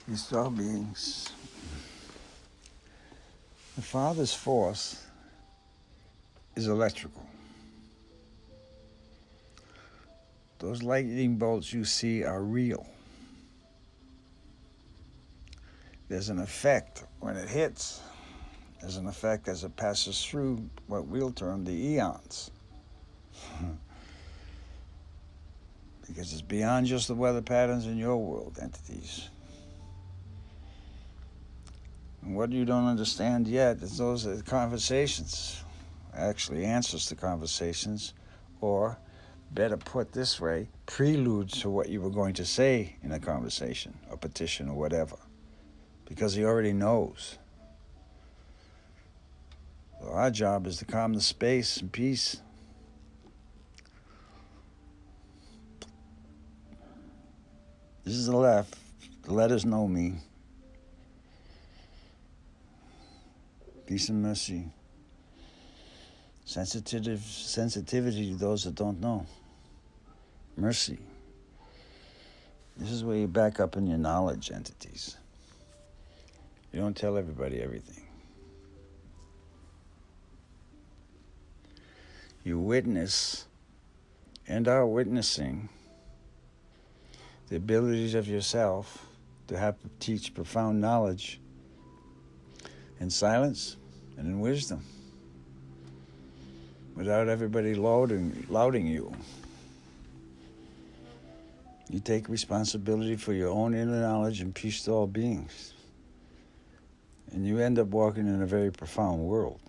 These 12 beings. The Father's force is electrical. Those lightning bolts you see are real. There's an effect when it hits. There's an effect as it passes through what we'll term the eons. Because it's beyond just the weather patterns in your world entities. And what you don't understand yet is those are conversations, actually answers to conversations, or better put this way, preludes to what you were going to say in a conversation, a petition, or whatever. Because he already knows. So our job is to calm the space and peace. This is the left. The letters know me. Peace and mercy. Sensitivity to those that don't know. Mercy. This is where you back up in your knowledge entities. You don't tell everybody everything. You witness and are witnessing the abilities of yourself to teach profound knowledge in silence and in wisdom without everybody lauding you. You take responsibility for your own inner knowledge and peace to all beings. And you end up walking in a very profound world.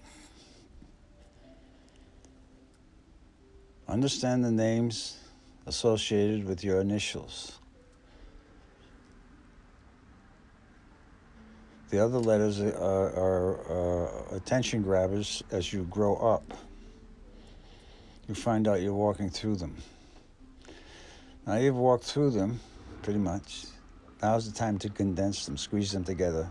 Understand the names associated with your initials. The other letters are attention grabbers as you grow up. You find out you're walking through them. Now you've walked through them, pretty much. Now's the time to condense them, squeeze them together.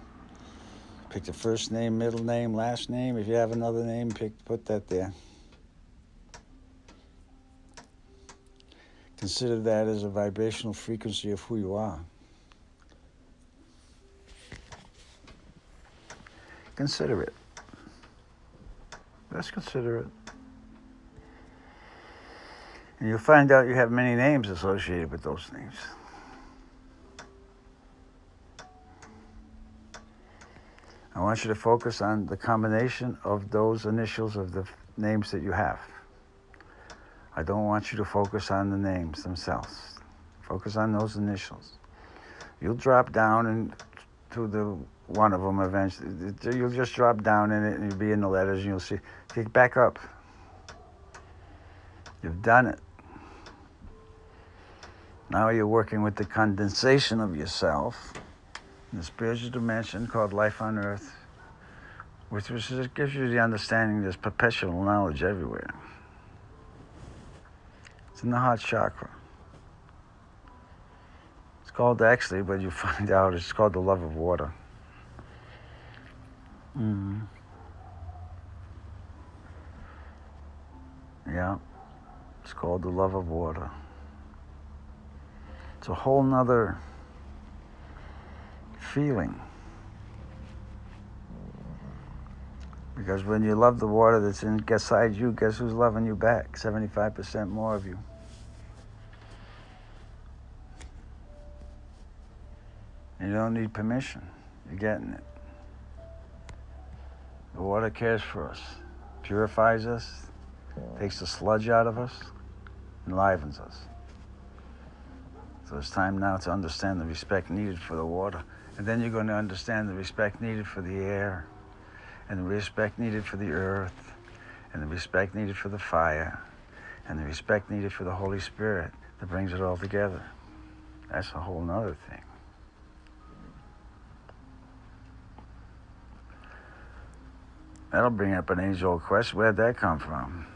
Pick the first name, middle name, last name. If you have another name, put that there. Consider that as a vibrational frequency of who you are. Consider it. Let's consider it. And you'll find out you have many names associated with those names. I want you to focus on the combination of those initials of the names that you have. I don't want you to focus on the names themselves. Focus on those initials. You'll drop down into the one of them eventually. You'll just drop down in it and you'll be in the letters and you'll see. Take back up. You've done it. Now you're working with the condensation of yourself in the spiritual dimension called life on earth, which gives you the understanding there's perpetual knowledge everywhere. It's in the heart chakra. It's called actually, but you find out it's called the love of water. Yeah, it's called the love of water. It's a whole nother feeling. Because when you love the water that's inside you, guess who's loving you back? 75% more of you. You don't need permission. You're getting it. The water cares for us, purifies us, takes the sludge out of us, enlivens us. So it's time now to understand the respect needed for the water. And then you're going to understand the respect needed for the air, and the respect needed for the earth, and the respect needed for the fire, and the respect needed for the Holy Spirit that brings it all together. That's a whole nother thing. That'll bring up an age-old question. Where'd that come from?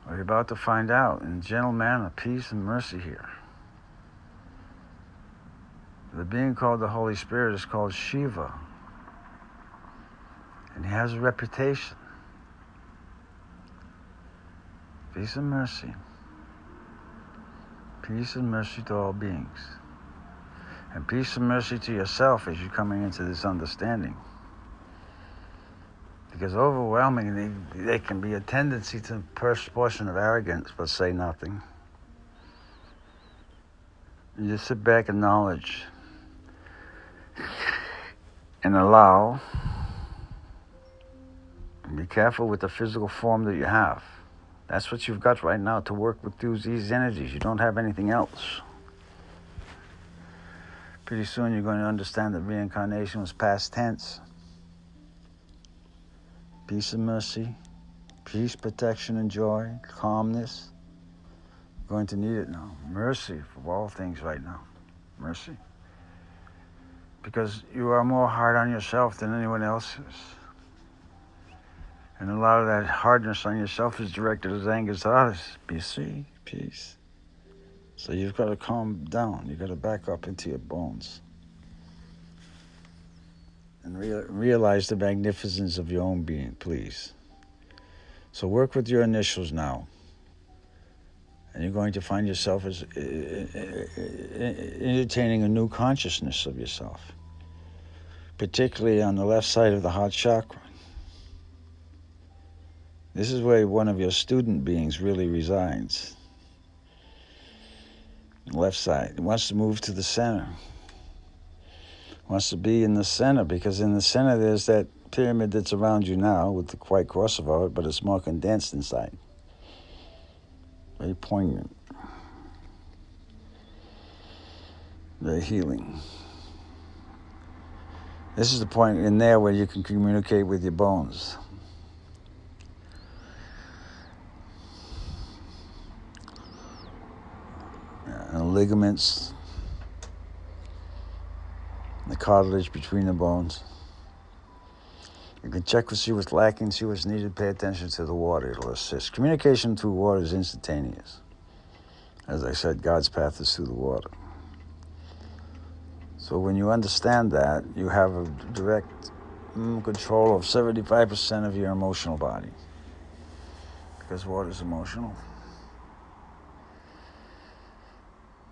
We're about to find out in a gentle manner, peace and mercy here. The being called the Holy Spirit is called Shiva. And he has a reputation. Peace and mercy. Peace and mercy to all beings. And peace and mercy to yourself as you're coming into this understanding. Because overwhelmingly, there can be a tendency to portion of arrogance, but say nothing. You just sit back, acknowledge, and allow. And be careful with the physical form that you have. That's what you've got right now to work with these energies. You don't have anything else. Pretty soon you're going to understand that reincarnation was past tense. Peace and mercy, peace, protection, and joy, calmness. You're going to need it now. Mercy for all things right now. Mercy. Because you are more hard on yourself than anyone else is. And a lot of that hardness on yourself is directed as anger to others. Peace. So you've got to calm down. You've got to back up into your bones. And realize the magnificence of your own being, please. So work with your initials now. And you're going to find yourself as entertaining a new consciousness of yourself. Particularly on the left side of the heart chakra. This is where one of your student beings really resides. Left side. It wants to move to the center. Wants to be in the center, because in the center there's that pyramid that's around you now with the white cross above it, but it's more condensed inside. Very poignant. Very healing. This is the point in there where you can communicate with your bones. And the ligaments, the cartilage between the bones. You can check to see what's lacking, see what's needed, pay attention to the water, it'll assist. Communication through water is instantaneous. As I said, God's path is through the water. So when you understand that, you have a direct control of 75% of your emotional body. Because water is emotional.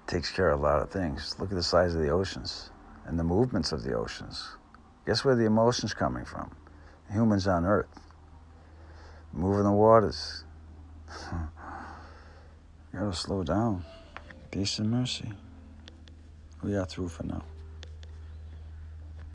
Takes care of a lot of things. Look at the size of the oceans and the movements of the oceans. Guess where the emotion's coming from? Humans on Earth. Moving the waters. You gotta slow down. Peace and mercy. We are through for now.